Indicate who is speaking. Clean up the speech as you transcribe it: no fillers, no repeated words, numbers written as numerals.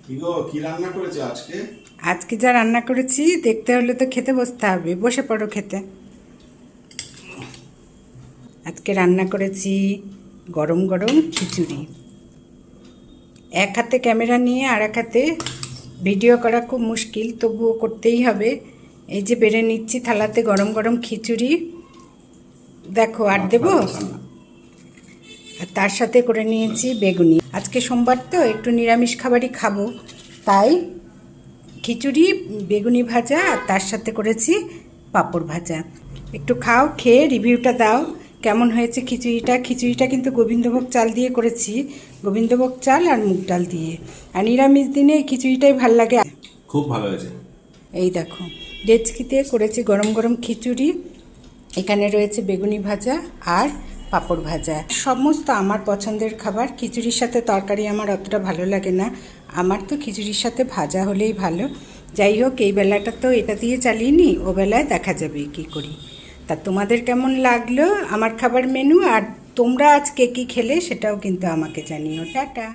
Speaker 1: কি গো, কি রান্না করেছো আজকে?
Speaker 2: আজকে যা রান্না করেছি দেখতে হলে তো খেতে বসতে হবে। বসে পড়ো খেতে। আজকে রান্না করেছি গরম গরম খিচুড়ি। এক হাতে ক্যামেরা নিয়ে আর এক হাতে ভিডিও করা খুব মুশকিল, তবুও করতেই হবে। এই যে বেড়ে নিচ্ছি থালাতে গরম গরম খিচুড়ি। দেখো আর দেবো। আর তার সাথে করে নিয়েছি বেগুনি। আজকে সোমবার তো একটু নিরামিষ খাবারই খাবো, তাই খিচুড়ি, বেগুনি ভাজা আর তার সাথে করেছি পাঁপড় ভাজা। একটু খাও, খেয়ে রিভিউটা দাও কেমন হয়েছে খিচুড়িটা। খিচুড়িটা কিন্তু গোবিন্দভোগ চাল দিয়ে করেছি, গোবিন্দভোগ চাল আর মুগ ডাল দিয়ে। আর নিরামিষ দিনে এই খিচুড়িটাই ভাল লাগে।
Speaker 1: খুব ভালো হয়েছে।
Speaker 2: এই দেখো ডেচকিতে করেছি গরম গরম খিচুড়ি। এখানে রয়েছে বেগুনি ভাজা আর পাঁপড় ভাজা। সমস্ত আমার পছন্দের খাবার। খিচুড়ির সাথে তরকারি আমার অতটা ভালো লাগে না, আমার তো খিচুড়ির সাথে ভাজা হলেই ভালো। যাই হোক, এই বেলাটা তো এটা দিয়ে চালিয়ে নিই, ও বেলায় দেখা যাবে কী করি। তা তোমাদের কেমন লাগলো আমার খাবার মেনু, আর তোমরা আজকে কী খেলে সেটাও কিন্তু আমাকে জানিও। টাটা।